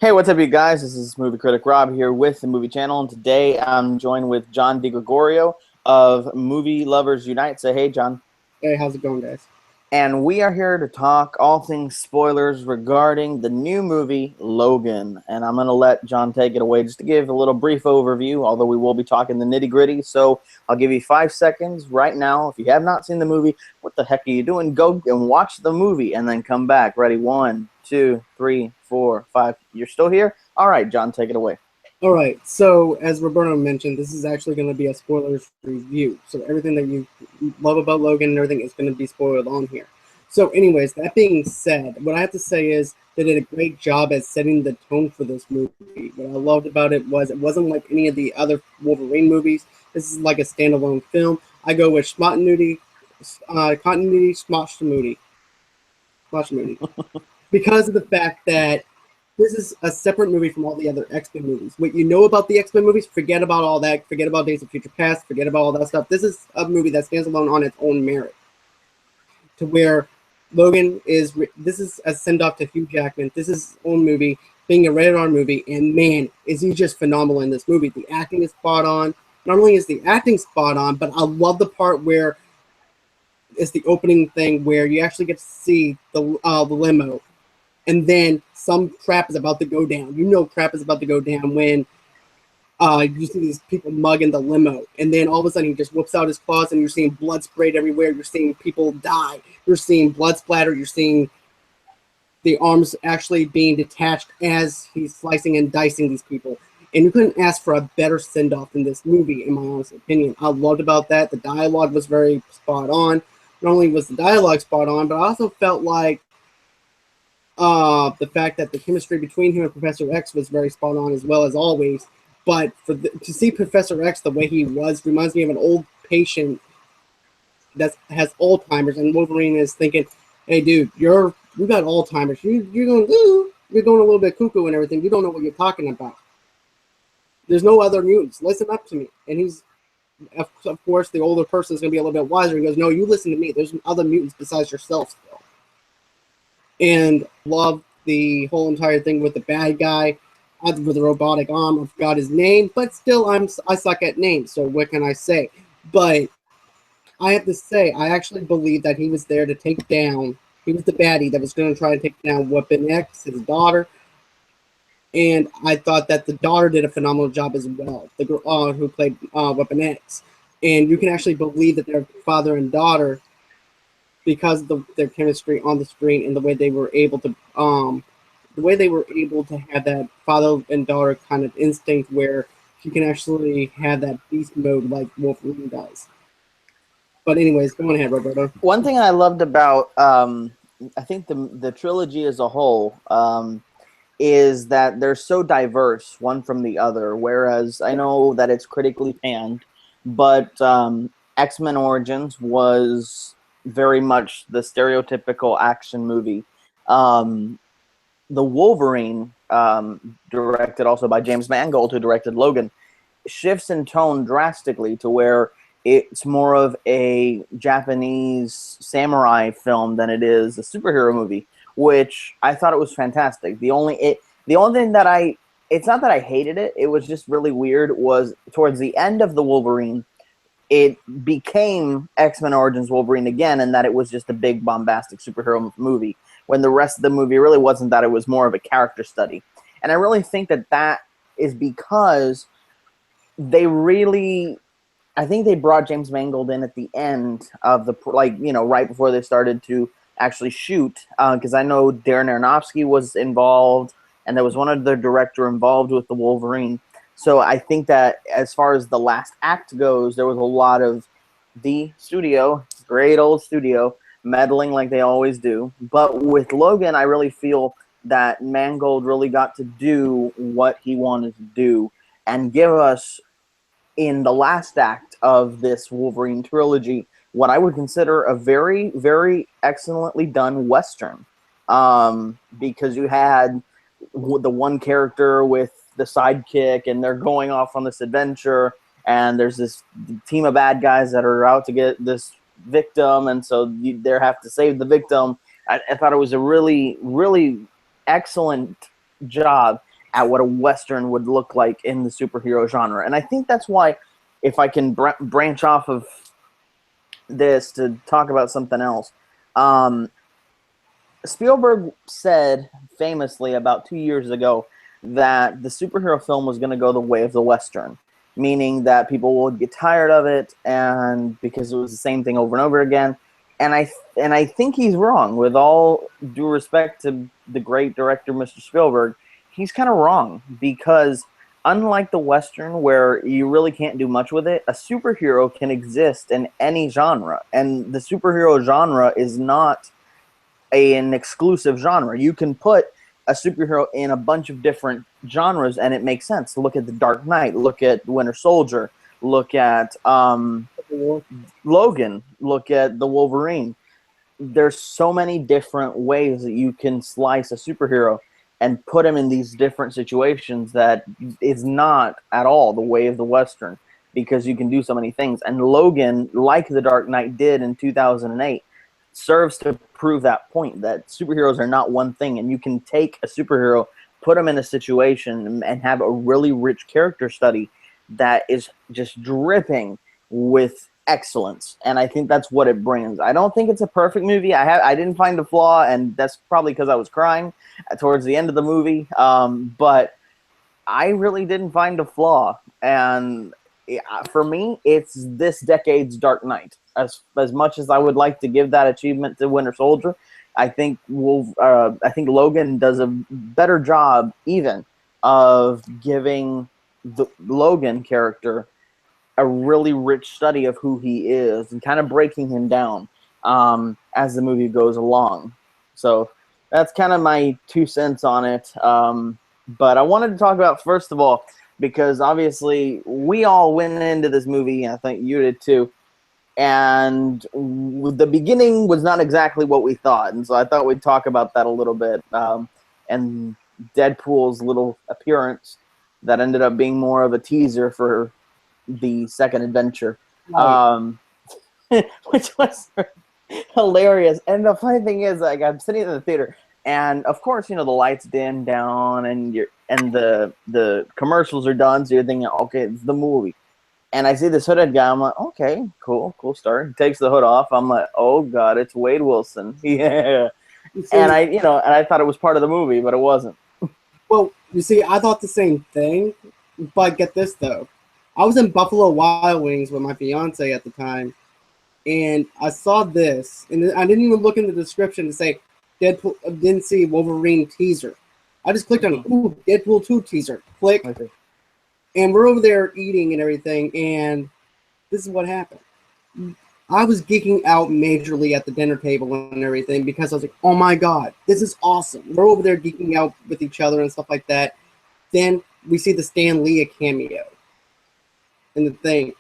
Hey, what's up, you guys? This is movie critic Rob here with the Movie Channel, and today I'm joined with John DiGregorio of Movie Lovers Unite. Say hey, John. Hey, how's it going, guys? And we are here to talk all things spoilers regarding the new movie Logan. And I'm going to let John take it away just to give a little brief overview, although we will be talking the nitty gritty. So I'll give you 5 seconds right now. If you have not seen the movie, what the heck are you doing? Go and watch the movie and then come back. Ready? 1, 2, 3, 4, 5. You're still here? All right, John, take it away. All right, so as Roberto mentioned, this is actually going to be a spoilers review. So everything that you love about Logan and everything is going to be spoiled on here. So anyways, that being said, what I have to say is they did a great job at setting the tone for this movie. What I loved about it wasn't like any of the other Wolverine movies. This is like a standalone film. I go with continuity, smosh because of the fact that this is a separate movie from all the other X-Men movies. What you know about the X-Men movies, forget about all that. Forget about Days of Future Past. Forget about all that stuff. This is a movie that stands alone on its own merit. To where Logan is, this is a send-off to Hugh Jackman. This is his own movie, being a rated R movie, and man, is he just phenomenal in this movie. The acting is spot on. Not only is the acting spot on, but I love the part where it's the opening thing where you actually get to see the limo, and then some crap is about to go down. You know crap is about to go down when you see these people mugging the limo, and then all of a sudden he just whips out his claws, and you're seeing blood sprayed everywhere. You're seeing people die. You're seeing blood splatter. You're seeing the arms actually being detached as he's slicing and dicing these people. And you couldn't ask for a better send-off in this movie, in my honest opinion. I loved about that. The dialogue was very spot on. Not only was the dialogue spot on, but I also felt like the fact that the chemistry between him and Professor X was very spot on as well as always. But to see Professor X the way he was reminds me of an old patient that has Alzheimer's, and Wolverine is thinking, "Hey, dude, you got Alzheimer's. You're going a little bit cuckoo and everything. You don't know what you're talking about. There's no other mutants. Listen up to me." And he's, of course, the older person is going to be a little bit wiser. He goes, "No, you listen to me. There's other mutants besides yourself still." And love the whole entire thing with the bad guy with the robotic arm. I forgot his name, but still, I suck at names. So what can I say? But I have to say, I actually believe that he was there to take down. He was the baddie that was going to try to take down Weapon X, his daughter. And I thought that the daughter did a phenomenal job as well. The girl who played Weapon X, and you can actually believe that they're father and daughter because of their chemistry on the screen and the way they were able to have that father and daughter kind of instinct where you can actually have that beast mode like Wolverine does. But anyways, go on ahead, Roberto. One thing I loved about, I think the trilogy as a whole, is that they're so diverse one from the other. Whereas I know that it's critically panned, but X-Men Origins was very much the stereotypical action movie. The Wolverine, directed also by James Mangold, who directed Logan, shifts in tone drastically to where it's more of a Japanese samurai film than it is a superhero movie, which I thought it was fantastic. The only thing that it's not that I hated it, it was just really weird, was towards the end of the Wolverine, it became X-Men Origins Wolverine again, and that it was just a big bombastic superhero movie, when the rest of the movie really wasn't that. It was more of a character study. And I really think that is because I think they brought James Mangold in at the end of right before they started to actually shoot, because I know Darren Aronofsky was involved, and there was one other director involved with the Wolverine. So I think that as far as the last act goes, there was a lot of the studio, great old studio, meddling like they always do. But with Logan, I really feel that Mangold really got to do what he wanted to do and give us, in the last act of this Wolverine trilogy, what I would consider a very, very excellently done Western. Because you had the one character with the sidekick, and they're going off on this adventure, and there's this team of bad guys that are out to get this victim, and so they have to save the victim. I thought it was a really, really excellent job at what a Western would look like in the superhero genre. And I think that's why, if I can branch off of this to talk about something else, um, Spielberg said famously about 2 years ago that the superhero film was going to go the way of the Western, meaning that people would get tired of it, and because it was the same thing over and over again. And I think he's wrong. With all due respect to the great director, Mr. Spielberg, he's kind of wrong, because unlike the Western, where you really can't do much with it, a superhero can exist in any genre, and the superhero genre is not an exclusive genre. You can put a superhero in a bunch of different genres and it makes sense. Look at the Dark Knight, look at Winter Soldier, look at Logan, look at the Wolverine. There's so many different ways that you can slice a superhero and put him in these different situations that is not at all the way of the Western, because you can do so many things. And Logan, like the Dark Knight did in 2008, serves to prove that point, that superheroes are not one thing, and you can take a superhero, put him in a situation, and have a really rich character study that is just dripping with excellence. And I think that's what it brings. I don't think it's a perfect movie. I didn't find a flaw, and that's probably because I was crying towards the end of the movie. But I really didn't find a flaw, and for me, it's this decade's Dark Knight. As much as I would like to give that achievement to Winter Soldier, I think Logan does a better job even of giving the Logan character a really rich study of who he is and kind of breaking him down as the movie goes along. So that's kind of my 2 cents on it. But I wanted to talk about, first of all, because obviously we all went into this movie, I think you did too, and the beginning was not exactly what we thought, and so I thought we'd talk about that a little bit, and Deadpool's little appearance that ended up being more of a teaser for the second adventure, which was hilarious. And the funny thing is, like, I'm sitting in the theater, and of course, the lights dim down, and the commercials are done, so you're thinking, okay, it's the movie. And I see this hooded guy. I'm like, okay, cool start. He takes the hood off. I'm like, oh god, it's Wade Wilson. Yeah. And I thought it was part of the movie, but it wasn't. Well, you see, I thought the same thing, but get this though. I was in Buffalo Wild Wings with my fiance at the time, and I saw this, and I didn't even look in the description to say Deadpool. Didn't see Wolverine teaser. I just clicked on it. Ooh, Deadpool 2 teaser. Click. Okay. And we're over there eating and everything, and this is what happened. I was geeking out majorly at the dinner table and everything because I was like, oh my god, this is awesome. We're over there geeking out with each other and stuff like that. Then we see the Stan Lee cameo in the thing.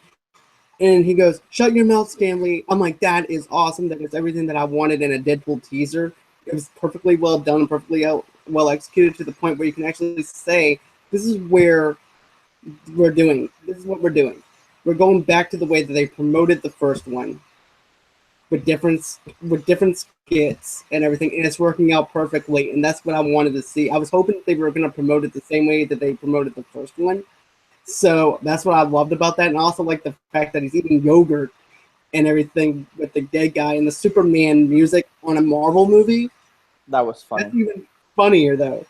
And he goes, shut your mouth, Stan Lee. I'm like, that is awesome. That is everything that I wanted in a Deadpool teaser. It was perfectly well done and perfectly well executed to the point where you can actually say, this is where we're doing. This is what we're doing. We're going back to the way that they promoted the first one with different skits and everything, and it's working out perfectly, and that's what I wanted to see. I was hoping that they were going to promote it the same way that they promoted the first one. So that's what I loved about that, and I also like the fact that he's eating yogurt and everything with the dead guy and the Superman music on a Marvel movie. That was funny. That's even funnier, though.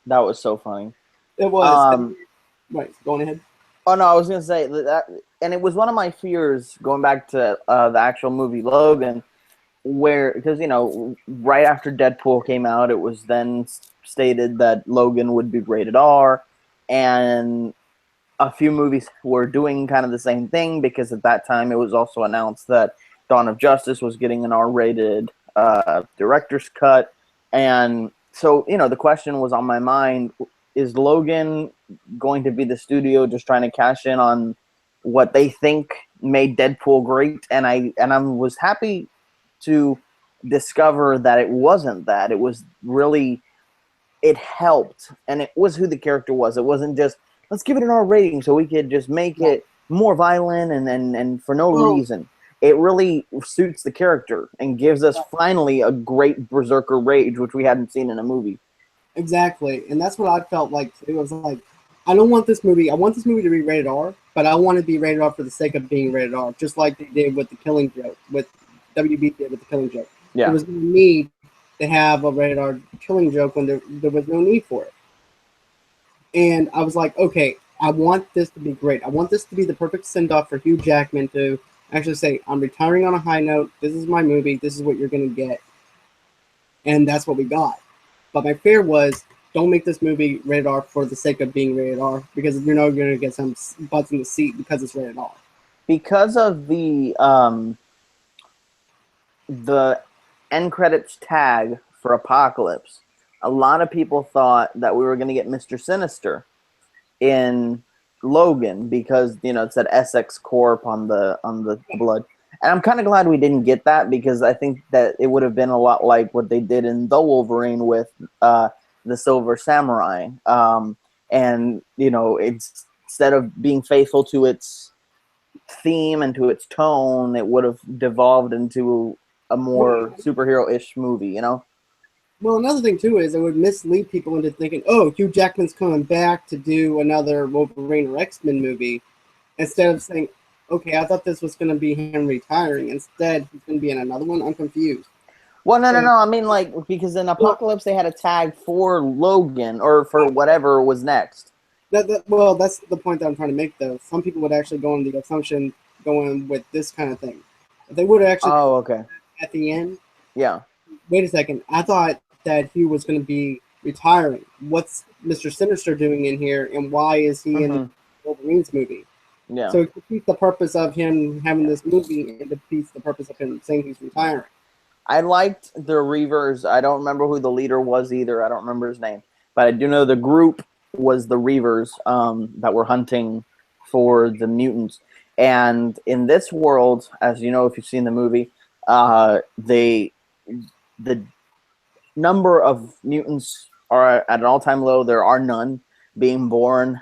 That was so funny. It was. Right, going ahead. Oh no, I was gonna say that, and it was one of my fears going back to the actual movie Logan, where, because right after Deadpool came out, it was then stated that Logan would be rated R, and a few movies were doing kind of the same thing, because at that time it was also announced that Dawn of Justice was getting an R-rated director's cut, and so the question was on my mind: is Logan going to be the studio just trying to cash in on what they think made Deadpool great? And I was happy to discover that it wasn't that. It was really, it helped, and it was who the character was. It wasn't just, let's give it an R rating so we could just make it more violent and for no reason. It really suits the character and gives us finally a great Berserker rage, which we hadn't seen in a movie. Exactly, and that's what I felt like too. I was like, I don't want this movie. I want this movie to be rated R, but I want it to be rated R for the sake of being rated R, just like they did with the Killing Joke, with WB did with the Killing Joke. There Yeah. was no need to have a rated R Killing Joke when there was no need for it. And I was like, okay, I want this to be great. I want this to be the perfect send off for Hugh Jackman to actually say, I'm retiring on a high note. This is my movie. This is what you're going to get. And that's what we got. But my fear was, don't make this movie rated R for the sake of being rated R, because you're not going to get some butts in the seat because it's rated R. Because of the end credits tag for Apocalypse, a lot of people thought that we were going to get Mr. Sinister in Logan because it said Essex Corp on the blood. And I'm kind of glad we didn't get that, because I think that it would have been a lot like what they did in The Wolverine with the Silver Samurai. And it's, instead of being faithful to its theme and to its tone, it would have devolved into a more Well, superhero-ish movie. well, another thing too is it would mislead people into thinking, oh, Hugh Jackman's coming back to do another Wolverine or X-Men movie, instead of saying, okay, I thought this was going to be him retiring. Instead, he's going to be in another one. I'm confused. Well, no, no, So, no. I mean, like, because in well, Apocalypse they had a tag for Logan or for whatever was next. well, that's the point that I'm trying to make, though. Some people would actually go on the assumption going with this kind of thing. If they would have actually Oh, okay. at the end, Yeah. wait a second, I thought that he was going to be retiring. What's Mr. Sinister doing in here, and why is he in Hmm. Wolverine's movie? Yeah. So it defeats the purpose of him having this movie, and defeats the purpose of him saying he's retiring. I liked the Reavers. I don't remember who the leader was either. I don't remember his name, but I do know the group was the Reavers that were hunting for the mutants. And in this world, as you know, if you've seen the movie, they the number of mutants are at an all-time low. There are none being born.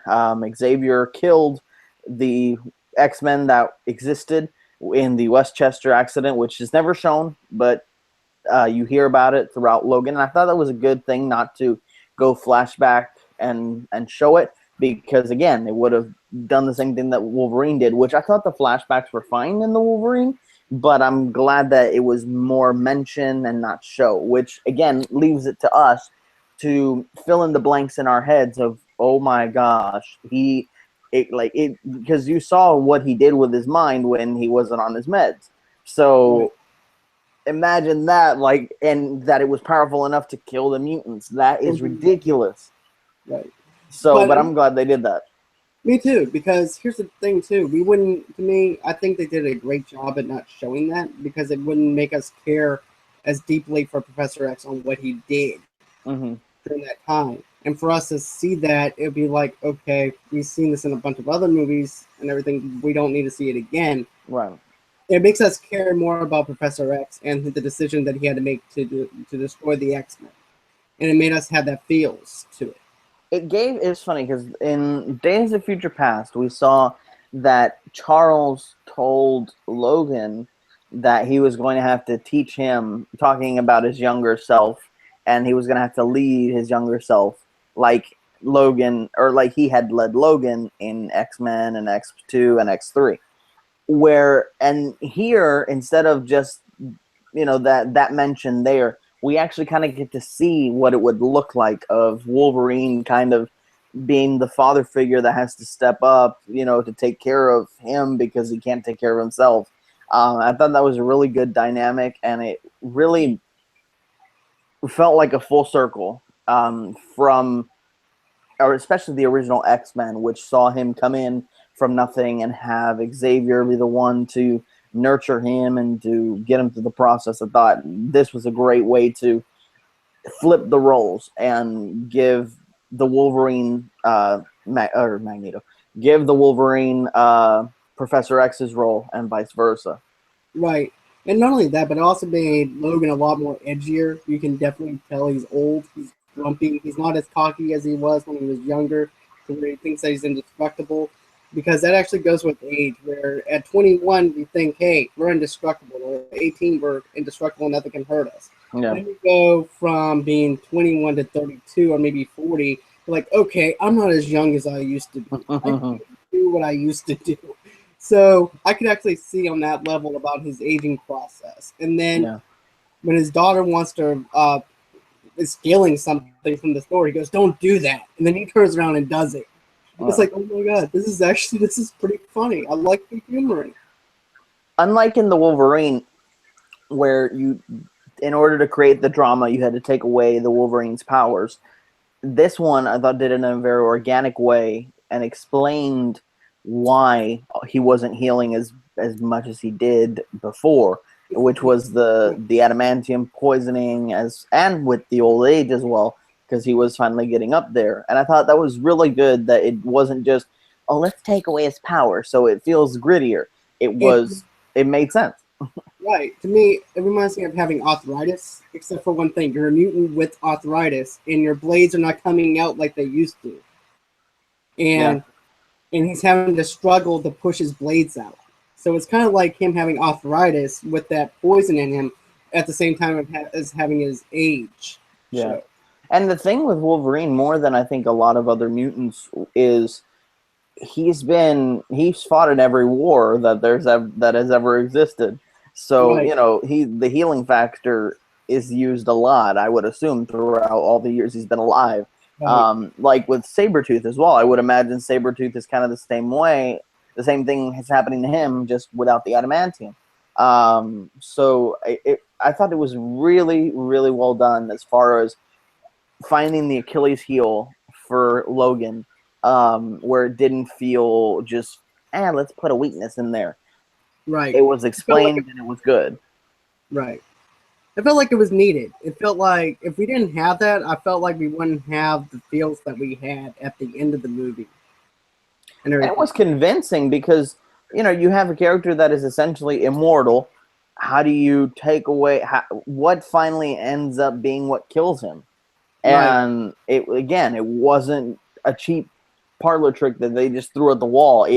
Xavier killed the X-Men that existed in the Westchester accident, which is never shown, but you hear about it throughout Logan. And I thought that was a good thing not to go flashback and show it, because again, it would have done the same thing that Wolverine did, which I thought the flashbacks were fine in the Wolverine, but I'm glad that it was more mention and not show, which again leaves it to us to fill in the blanks in our heads of, oh my gosh, because you saw what he did with his mind when he wasn't on his meds. Right. So imagine that, like, and that it was powerful enough to kill the mutants. That is ridiculous. Right. So, But but I'm glad they did that. me too, because here's the thing too. We wouldn't, to me, I think they did a great job at not showing that, because it wouldn't make us care as deeply for Professor X on what he did Hmm. during that time. And for us to see that, it'd be like, okay, we've seen this in a bunch of other movies and everything. We don't need to see it again. Right. It makes us care more about Professor X and the decision that he had to make to destroy the X-Men. And it made us have that feels to it. It's funny because in Days of Future Past, we saw that Charles told Logan that he was going to have to teach him, talking about his younger self, and he was going to have to lead his younger self like Logan, or like he had led Logan in X-Men and X2 and X3. Where, and here, instead of just that mention there, we actually kind of get to see what it would look like of Wolverine kind of being the father figure that has to step up, to take care of him because he can't take care of himself. I thought that was a really good dynamic, and it really felt like a full circle from, or especially the original X-Men, which saw him come in from nothing and have Xavier be the one to nurture him and to get him through the process. I thought this was a great way to flip the roles and give the Wolverine or Magneto, give the Wolverine Professor X's role and vice versa. Right. And not only that, but it also made Logan a lot more edgier. You can definitely tell he's old. He's grumpy. He's not as cocky as he was when he was younger, to where he thinks that he's indestructible. Because that actually goes with age, where at 21 we think, hey, we're indestructible. Or at 18 we're indestructible, nothing can hurt us. Yeah. Then you go from being 21 to 32 or maybe 40. Like, okay, I'm not as young as I used to be. I can't do what I used to do. So I could actually see on that level about his aging process. And then Yeah. when his daughter wants to is stealing something from the store, he goes, "Don't do that." And then he turns around and does it. It's Yeah. like, oh my god, this is pretty funny. I like the humor in it. Unlike in the Wolverine, where in order to create the drama, you had to take away the Wolverine's powers. This one I thought did it in a very organic way and explained why he wasn't healing as much as he did before, which was the adamantium poisoning and with the old age as well, because he was finally getting up there. And I thought that was really good that it wasn't just, oh, let's take away his power so it feels grittier. It It made sense. Right. To me, it reminds me of having arthritis, except for one thing. You're a mutant with arthritis, and your blades are not coming out like they used to. Yeah. And he's having to struggle to push his blades out. So it's kind of like him having arthritis with that poison in him at the same time as having his age Yeah. show. And the thing with Wolverine, more than I think a lot of other mutants, is he's fought in every war that has ever existed. So Right. the healing factor is used a lot. I would assume throughout all the years he's been alive. Right. Like with Sabretooth as well. I would imagine Sabretooth is kind of the same way. The same thing is happening to him, just without the adamantium. So I thought it was really, really well done as far as finding the Achilles heel for Logan, where it didn't feel just, let's put a weakness in there. Right. It was It felt like explained and it was good. right. It felt like it was needed. It felt like if we didn't have that, I felt like we wouldn't have the feels that we had at the end of the movie and And it everything. was convincing because, you have a character that is essentially immortal. How do you take away what finally ends up being what kills him? Right. And it wasn't a cheap parlor trick that they just threw at the wall.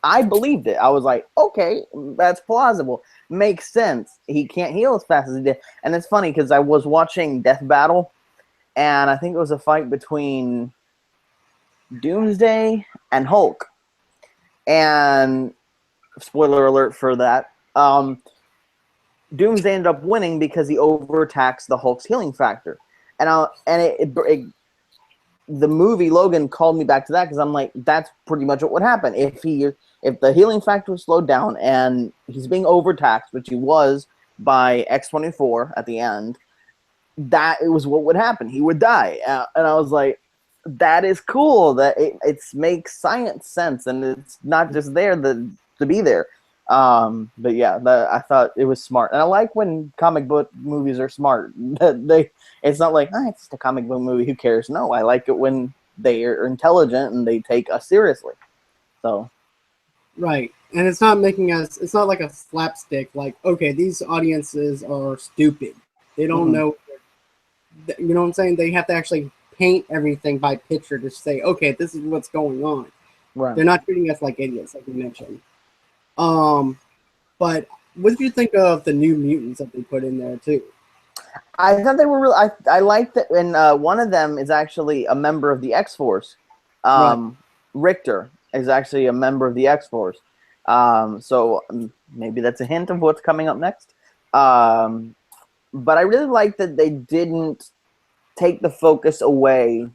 I believed it. I was like, okay, that's plausible. Makes sense. He can't heal as fast as he did. And it's funny because I was watching Death Battle, and I think it was a fight between Doomsday and Hulk. And spoiler alert for that. Doomsday ended up winning because he overtaxed the Hulk's healing factor. The movie Logan called me back to that because I'm like, that's pretty much what would happen if the healing factor was slowed down and he's being overtaxed, which he was by X-24 at the end. That it was what would happen. He would die, and I was like, that is cool. That it makes science sense, and it's not just there to be there. But yeah, I thought it was smart, and I like when comic book movies are smart. It's not like, it's just a comic book movie. Who cares? No, I like it when they are intelligent and they take us seriously. So Right. And it's not making us, it's not like a slapstick, like, okay, these audiences are stupid. They don't mhm. know, you know what I'm saying? They have to actually paint everything by picture to say, okay, this is what's going on. Right. They're not treating us like idiots, like you mentioned. Um, but what did you think of the new mutants that they put in there too? I thought they were real. I liked that, and one of them is actually a member of the X Force. Right. Richter is actually a member of the X Force. So maybe that's a hint of what's coming up next. But I really like that they didn't take the focus away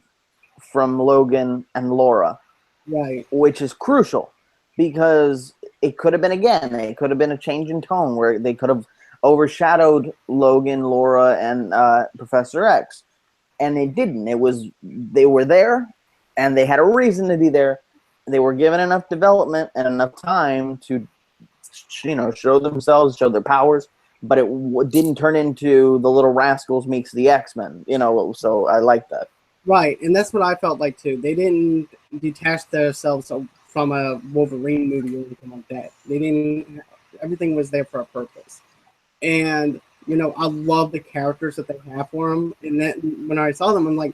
from Logan and Laura, Right. which is crucial because it could have been it could have been a change in tone where they could have overshadowed Logan, Laura, and Professor X, and they didn't. They were there, and they had a reason to be there. They were given enough development and enough time to, show themselves, show their powers, but it didn't turn into the Little Rascals meets the X-Men. So I like that. Right. And that's what I felt like too. They didn't detach themselves from a Wolverine movie or anything like that. They didn't, everything was there for a purpose. And I love the characters that they have for them. And then when I saw them, I'm like,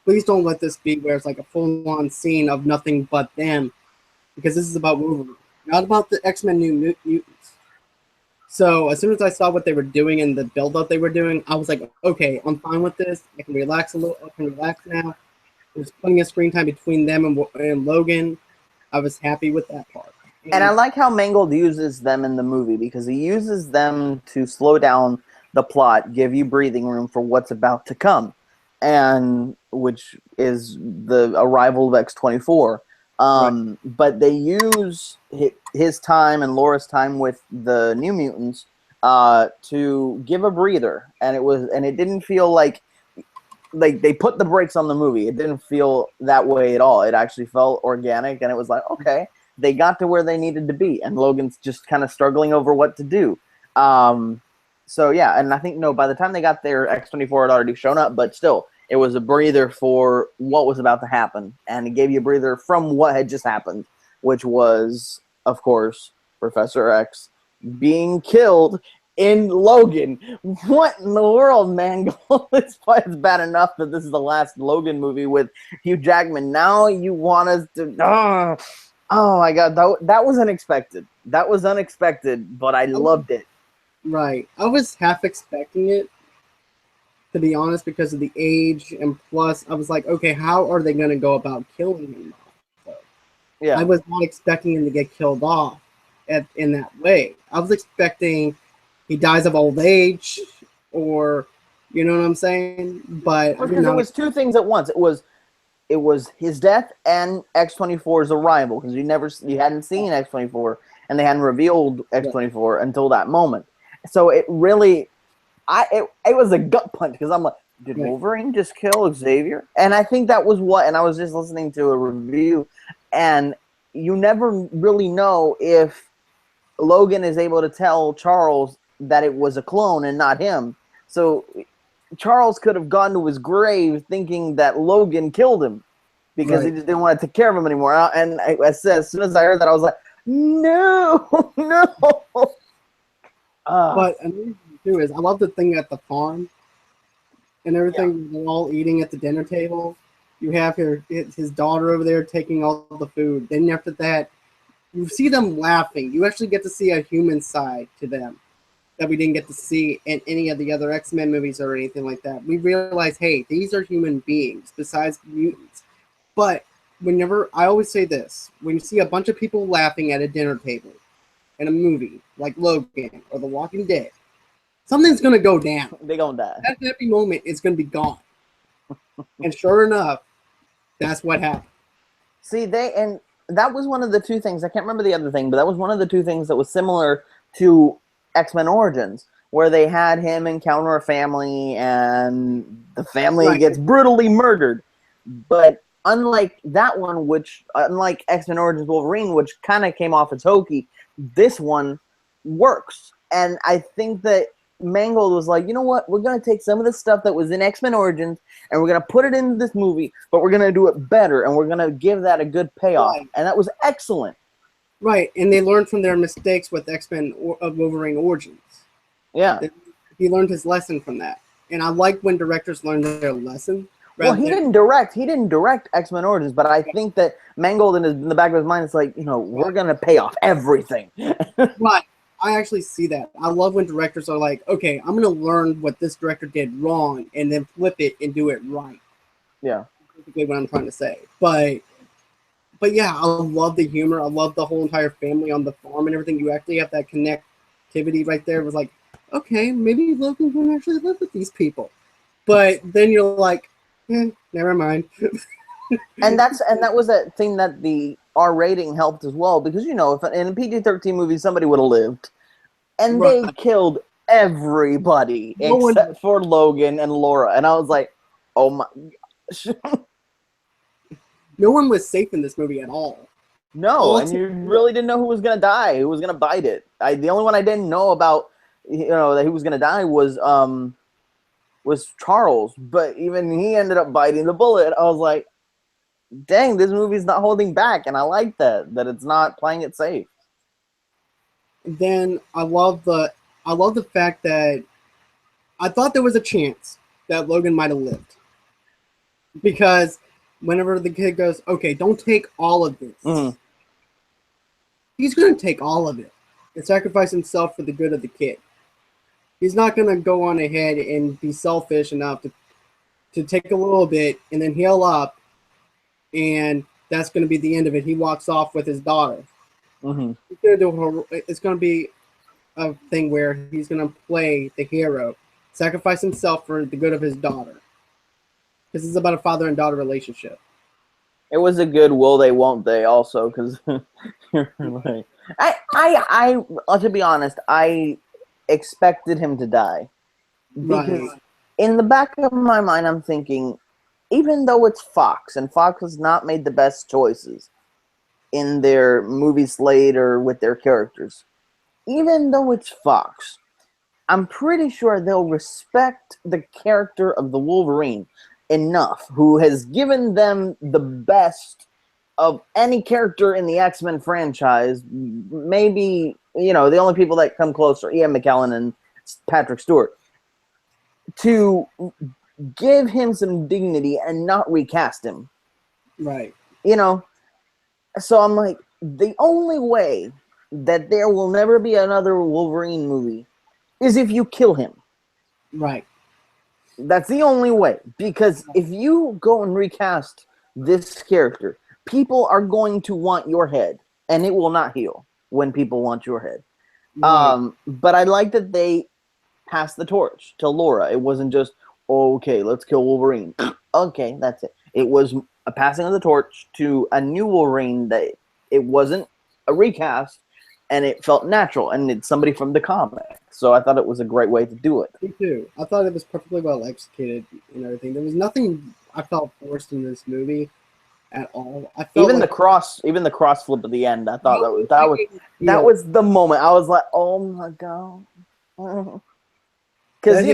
please don't let this be where it's like a full-on scene of nothing but them, because this is about Wolverine, not about the X-Men New Mutants. So as soon as I saw what they were doing and the build-up they were doing, I was like, okay, I'm fine with this. I can relax a little. I can relax now. There's plenty of screen time between them and Logan. I was happy with that part. And I And like how Mangold uses them in the movie because he uses them to slow down the plot, give you breathing room for what's about to come, and which is the arrival of X-24. right, But they use his time and Laura's time with the New Mutants to give a breather, and it didn't feel like they put the brakes on the movie. It didn't feel that way at all. It actually felt organic, and it was like, okay, they got to where they needed to be, and Logan's just kind of struggling over what to do. So yeah, and I think by the time they got there, X-24 had already shown up, but still, it was a breather for what was about to happen, and it gave you a breather from what had just happened, which was, of course, Professor X being killed in Logan. What in the world, man? It's bad enough that this is the last Logan movie with Hugh Jackman. Now you want us to... Oh my god, that was unexpected. That was unexpected, but I loved it. right. I was half expecting it, to be honest, because of the age, and plus, I was like, okay, how are they going to go about killing him? I Yeah. was not expecting him to get killed off in that way. I was expecting he dies of old age, or you know what I'm saying. But I did Because it not. was two things at once. It was his death and X-24's arrival, because you hadn't seen X-24 and they hadn't revealed X-24 until that moment. So it really it was a gut punch, because I'm like, did Wolverine just kill Xavier? And I think that was what, and I was just listening to a review, and you never really know if Logan is able to tell Charles that it was a clone and not him. So Charles could have gone to his grave thinking that Logan killed him because he just didn't want to take care of him anymore. And I said, as soon as I heard that, I was like, no, no. But another thing too is I love the thing at the farm and everything. They're all eating at the dinner table. You have his daughter over there taking all the food. Then after that, you see them laughing. You actually get to see a human side to them that we didn't get to see in any of the other X-Men movies or anything like that. We realize, hey, these are human beings besides mutants. But whenever, I always say this, when you see a bunch of people laughing at a dinner table in a movie like Logan or The Walking Dead, something's going to go down. They're going to die. That happy moment is going to be gone. And sure enough, that's what happened. See, and that was one of the two things. I can't remember the other thing, but that was one of the two things that was similar to X-Men Origins, where they had him encounter a family and the family gets brutally murdered. But unlike that one, unlike X-Men Origins Wolverine, which kind of came off as hokey, this one works. And I think that Mangold was like, you know what? We're going to take some of the stuff that was in X-Men Origins and we're going to put it in this movie, but we're going to do it better and we're going to give that a good payoff. Right. And that was excellent. Right, and they learned from their mistakes with X-Men Wolverine Origins. Yeah. He learned his lesson from that. And I like when directors learn their lesson. Well, he didn't direct X-Men Origins, but I think that Mangold in the back of his mind is like, we're going to pay off everything. Right. I actually see that. I love when directors are like, okay, I'm going to learn what this director did wrong and then flip it and do it right. Yeah. That's basically what I'm trying to say. But yeah, I love the humor. I love the whole entire family on the farm and everything. You actually have that connectivity right there. It was like, okay, maybe Logan can actually live with these people. But then you're like, never mind. and that was a thing that the R rating helped as well, because if in a PG-13 movie somebody would have lived, and they killed everybody except for Logan and Laura, and I was like, oh my gosh. No one was safe in this movie at all. No, and you really didn't know who was gonna die, who was gonna bite it. The only one I didn't know about, that he was gonna die was Charles, but even he ended up biting the bullet. I was like, dang, this movie's not holding back, and I like that it's not playing it safe. Then I love the fact that I thought there was a chance that Logan might have lived, because whenever the kid goes, okay, don't take all of this, he's going to take all of it. and sacrifice himself for the good of the kid. He's not going to go on ahead and be selfish enough to take a little bit and then heal up, and that's going to be the end of it. He walks off with his daughter. Mm-hmm. It's going to be a thing where he's going to play the hero, sacrifice himself for the good of his daughter. This is about a father and daughter relationship. It was a good will they, won't they also, because like, to be honest, I expected him to die. Because in the back of my mind, I'm thinking, even though it's Fox, and Fox has not made the best choices in their movie slate or with their characters, even though it's Fox, I'm pretty sure they'll respect the character of the Wolverine enough, who has given them the best of any character in the X-Men franchise. Maybe, the only people that come close are Ian McKellen and Patrick Stewart, to give him some dignity and not recast him. Right. So I'm like, the only way that there will never be another Wolverine movie is if you kill him. Right. That's the only way. Because if you go and recast this character, people are going to want your head, and it will not heal when people want your head. Right. But I like that they passed the torch to Laura. It wasn't just, okay, let's kill Wolverine. Okay, that's it. It was a passing of the torch to a new Wolverine that it wasn't a recast, and it felt natural, and it's somebody from the comic. So I thought it was a great way to do it. Me too. I thought it was perfectly well executed and everything. There was nothing I felt forced in this movie at all. I felt even the cross flip at the end. I thought that was the moment. I was like, oh my god, because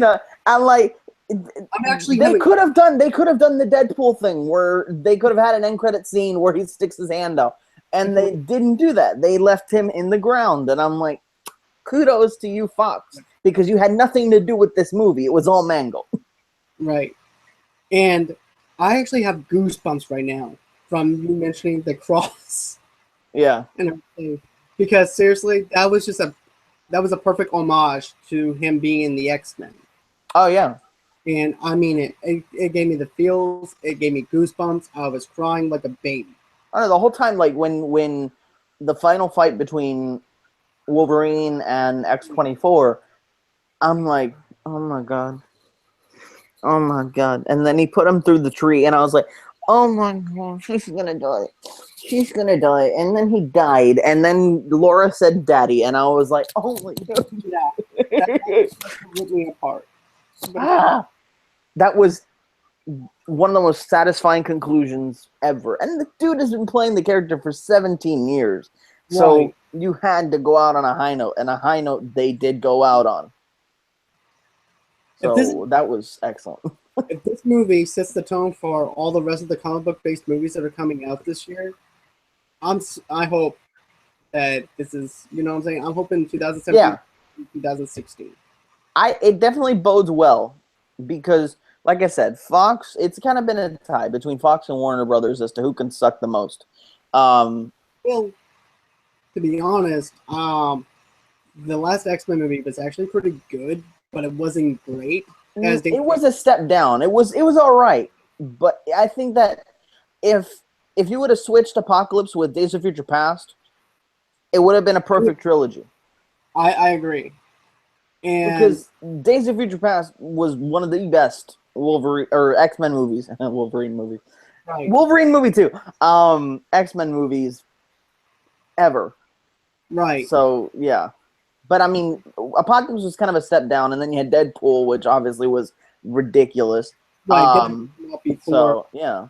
I like. They could have done the Deadpool thing where they could have had an end credit scene where he sticks his hand out, and they didn't do that. They left him in the ground, and I'm like, kudos to you, Fox, because you had nothing to do with this movie. It was all Mangle. Right. And I actually have goosebumps right now from you mentioning the cross. Yeah. And everything. Because seriously, that was a perfect homage to him being in the X-Men. Oh yeah. And I mean it gave me the feels, it gave me goosebumps. I was crying like a baby. I don't know, the whole time, like when the final fight between Wolverine and X-24, I'm like, oh my god, and then he put him through the tree, and I was like, oh my god, she's gonna die, and then he died, and then Laura said daddy, and I was like, oh my god. Yeah, that ripped me apart. That was one of the most satisfying conclusions ever, and the dude has been playing the character for 17 years. So you had to go out on a high note, and a high note they did go out on. So that was excellent. If this movie sets the tone for all the rest of the comic book based movies that are coming out this year, I hope that this is, you know what I'm saying? I'm hoping 2017, 2016. It definitely bodes well because, like I said, Fox, it's kind of been a tie between Fox and Warner Brothers as to who can suck the most. Well, to be honest, the last X-Men movie was actually pretty good, but it wasn't great. It was a step down. It was all right, but I think that if you would have switched Apocalypse with Days of Future Past, it would have been a perfect trilogy. I agree. And because Days of Future Past was one of the best Wolverine or X-Men movies. Wolverine movie. Right. Wolverine movie too. X-Men movies ever. Right. So yeah. But I mean, Apocalypse was kind of a step down, and then you had Deadpool, which obviously was ridiculous. Right. So yeah.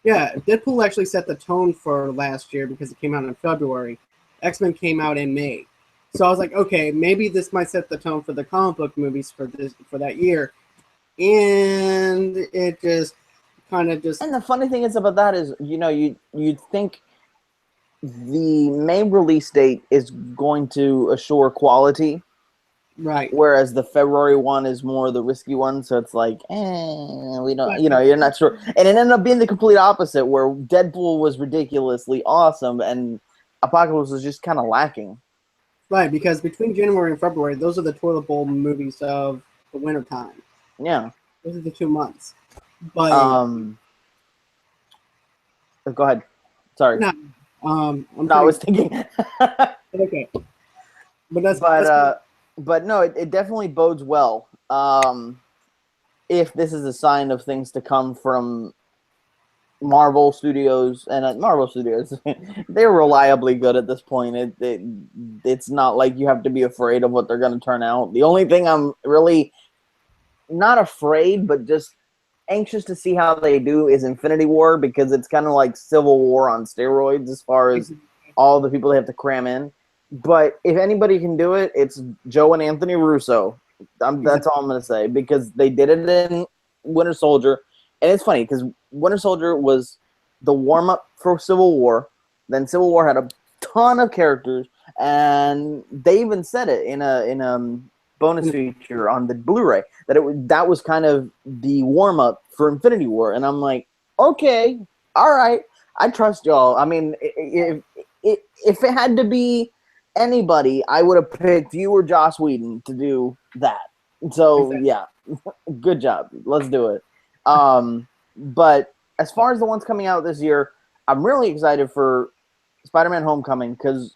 Yeah, Deadpool actually set the tone for last year because it came out in February. X-Men came out in May. So I was like, okay, maybe this might set the tone for the comic book movies for that year. And it just kind of just... And the funny thing is about that is, you'd think the May release date is going to assure quality. Right. Whereas the February one is more the risky one, so it's like, we don't, you're not sure. And it ended up being the complete opposite, where Deadpool was ridiculously awesome, and Apocalypse was just kind of lacking. Right, because between January and February, those are the toilet bowl movies of the winter time. Yeah. Those are the 2 months. But Um. Go ahead. Sorry. no, I'm No, I pretty was thinking. okay. But that's but that's but no, it definitely bodes well. If this is a sign of things to come from Marvel Studios and Marvel Studios, they're reliably good at this point. It's not like you have to be afraid of what they're going to turn out. The only thing I'm really not afraid, but just anxious to see how they do is Infinity War, because it's kind of like Civil War on steroids as far as all the people they have to cram in. But if anybody can do it, it's Joe and Anthony Russo. That's all I'm going to say, because they did it in Winter Soldier. And it's funny because Winter Soldier was the warm-up for Civil War. Then Civil War had a ton of characters, and they even said it in a bonus feature on the Blu-ray that was kind of the warm-up for Infinity War. And I'm like, okay, all right, I trust y'all. I mean, if it had to be anybody, I would have picked you or Joss Whedon to do that. So yeah, good job. Let's do it. But as far as the ones coming out this year, I'm really excited for Spider-Man: Homecoming, because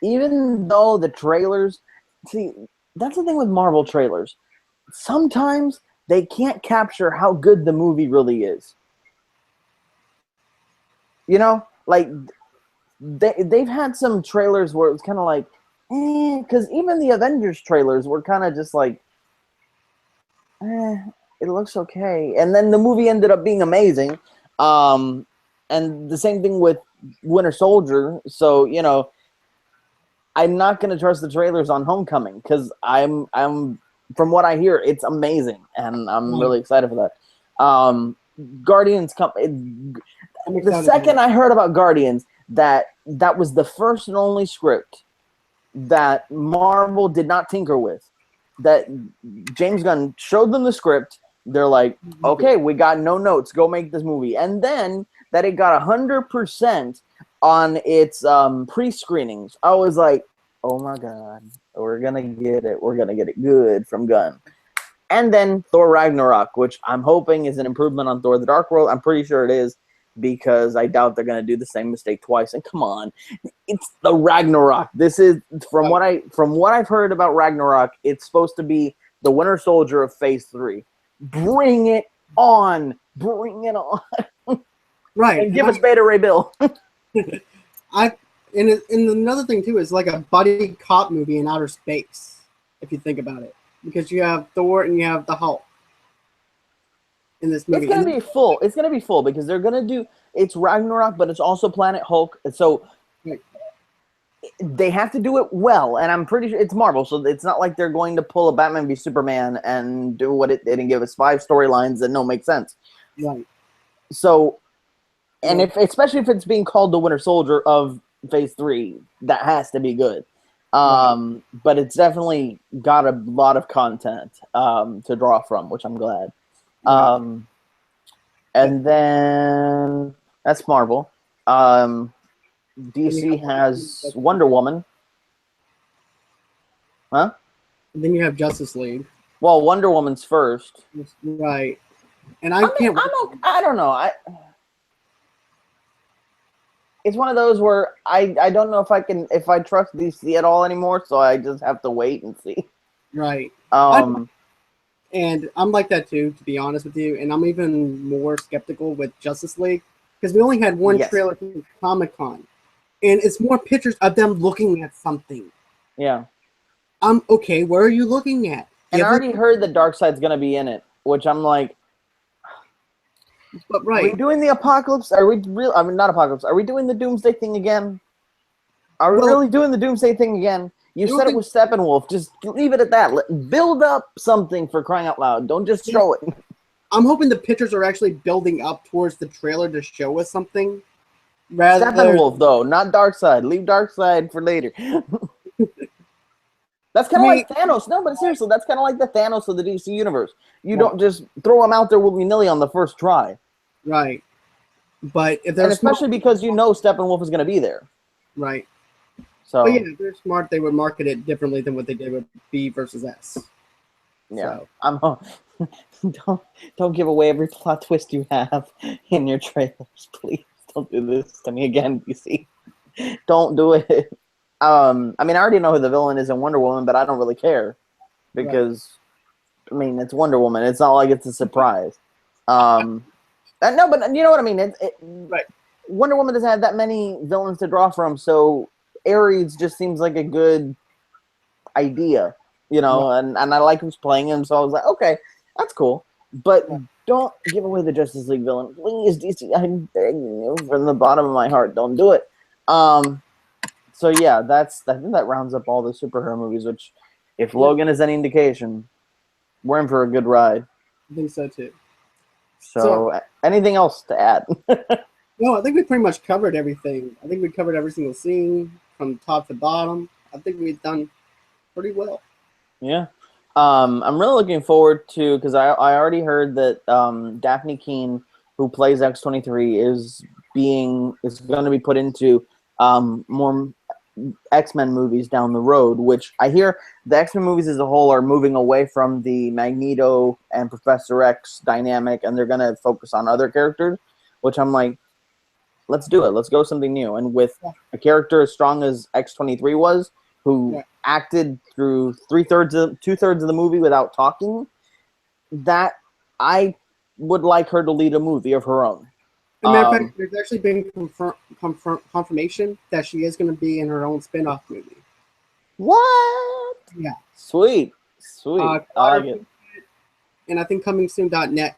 even though the trailers, see, that's the thing with Marvel trailers. Sometimes they can't capture how good the movie really is. You know, like they've had some trailers where it was kind of like, because even the Avengers trailers were kind of just like, it looks okay. And then the movie ended up being amazing. And the same thing with Winter Soldier. So, you know, I'm not going to trust the trailers on Homecoming, because I'm from what I hear, it's amazing, and I'm really excited for that. Guardians come. The second I heard about Guardians, that was the first and only script that Marvel did not tinker with. That James Gunn showed them the script. They're like, okay, we got no notes. Go make this movie. And then that it got 100% on its pre-screenings. I was like, oh my God, we're going to get it. We're going to get it good from Gunn. And then Thor Ragnarok, which I'm hoping is an improvement on Thor the Dark World. I'm pretty sure it is, because I doubt they're going to do the same mistake twice. And come on, it's the Ragnarok. This is, from what I've heard about Ragnarok, it's supposed to be the Winter Soldier of Phase 3. Bring it on. Bring it on. right. And give us Beta Ray Bill. And another thing too is like a buddy cop movie in outer space, if you think about it, because you have Thor and you have the Hulk in this movie. It's gonna be full. It's gonna be full because they're gonna do. It's Ragnarok, but it's also Planet Hulk. So they have to do it well, and I'm pretty sure it's Marvel, so it's not like they're going to pull a Batman v Superman and do what it did and give us 5 storylines that don't make sense. Right. So, and especially if it's being called the Winter Soldier of Phase 3, that has to be good. But it's definitely got a lot of content to draw from, which I'm glad. And then that's Marvel. DC has Wonder Woman. Huh? And then you have Justice League. Well, Wonder Woman's first. Right. And I don't know. It's one of those where I don't know if I trust DC at all anymore, so I just have to wait and see. Right. And I'm like that too, to be honest with you. And I'm even more skeptical with Justice League, because we only had one trailer from Comic-Con. And it's more pictures of them looking at something. Yeah. Okay, where are you looking at? And I already heard that Darkseid's going to be in it, which I'm like, but right. Are we doing the apocalypse? Are we real? I mean, not apocalypse. Are we doing the Doomsday thing again? Are we really doing the Doomsday thing again? You said it was Steppenwolf. Just leave it at that. Build up something, for crying out loud. Don't just show it. I'm hoping the pictures are actually building up towards the trailer to show us something. Steppenwolf, though, not Darkseid. Leave Darkseid for later. That's kind of like Thanos. No, but seriously, that's kind of like the Thanos of the DC universe. You don't just throw him out there willy-nilly on the first try. Right. But if there's especially because you know Steppenwolf is going to be there. Right. So But yeah, if they're smart, they would market it differently than what they did with B versus S. yeah, So I'm don't don't give away every plot twist you have in your trailers, please. Don't do this to me again, DC. Don't do it. I mean, I already know who the villain is in Wonder Woman, but I don't really care right. because I mean, it's Wonder Woman. It's not like it's a surprise. No, but you know what I mean. Right. Wonder Woman doesn't have that many villains to draw from, so Ares just seems like a good idea, you know. Right. And I like who's playing him, so I was like, okay, that's cool. But Right. don't give away the Justice League villain, please, DC. I'm begging you from the bottom of my heart, don't do it. So yeah, I think that rounds up all the superhero movies. Which, if Yeah, Logan is any indication, we're in for a good ride. I think so too. So So, anything else to add? no, I think we pretty much covered everything. I think we covered every single scene from top to bottom. I think we've done pretty well. Yeah. I'm really looking forward to, because I already heard that Daphne Keene, who plays X-23, is going to be put into more X-Men movies down the road. Which I hear the X-Men movies as a whole are moving away from the Magneto and Professor X dynamic, and they're going to focus on other characters. Which I'm like, let's do it. Let's go something new. And with Yeah. a character as strong as X-23 was, who Yeah. acted through two-thirds of the movie without talking, that I would like her to lead a movie of her own. As a matter of fact, there's actually been confirmation that she is going to be in her own spin-off movie. What? Yeah. Sweet. I like it. And I think comingsoon.net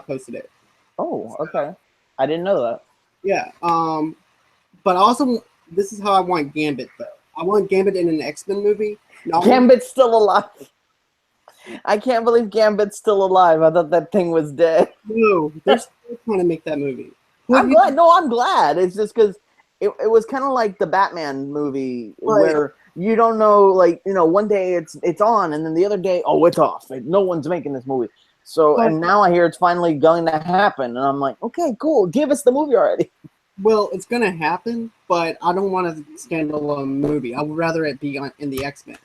posted it. Oh, okay. I didn't know that. Yeah. But also, this is how I want Gambit, though. I want Gambit in an X-Men movie. Gambit's still alive. I can't believe Gambit's still alive. I thought that thing was dead. No, they're still trying to make that movie. I'm glad. No, I'm glad. It's just because it was kind of like the Batman movie, Right. where you don't know, like, you know, one day it's on, and then the other day, oh, it's off. Like, no one's making this movie. So, and now I hear it's finally going to happen, and I'm like, okay, cool. Give us the movie already. Well, it's going to happen, but I don't want a standalone movie. I would rather it be in the X-Men.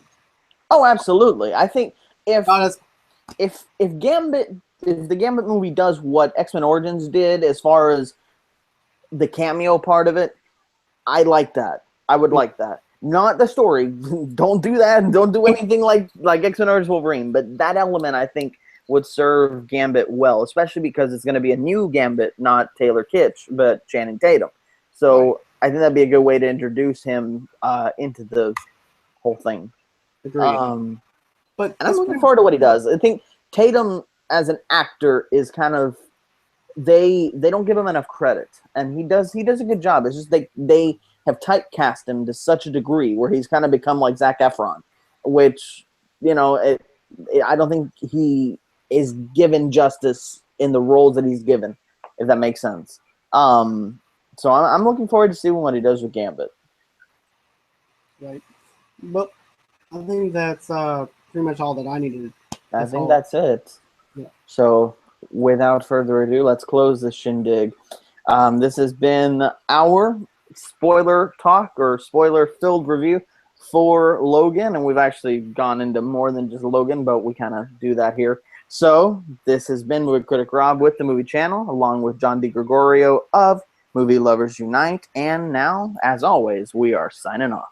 Oh, absolutely. I think if Honest, the Gambit movie does what X-Men Origins did as far as the cameo part of it, I like that. I would like that. Not the story. Don't do that. Don't do anything like X-Men Origins Wolverine. But that element, I think, would serve Gambit well, especially because it's going to be a new Gambit, not Taylor Kitsch, but Channing Tatum. So I think that'd be a good way to introduce him into the whole thing. agreed. And I'm looking forward to what he does. I think Tatum as an actor is kind of, they don't give him enough credit, and he does a good job. It's just they have typecast him to such a degree where he's kind of become like Zac Efron, which, you know, I don't think he is given justice in the roles that he's given, if that makes sense. So I'm looking forward to seeing what he does with Gambit. Right. But I think that's pretty much all that I needed. I think that's it. Yeah. So without further ado, let's close this shindig. This has been our spoiler talk or spoiler-filled review for Logan, and we've actually gone into more than just Logan, but we kind of do that here. So this has been Movie Critic Rob with the Movie Channel, along with John DiGregorio of Movie Lovers Unite, and now, as always, we are signing off.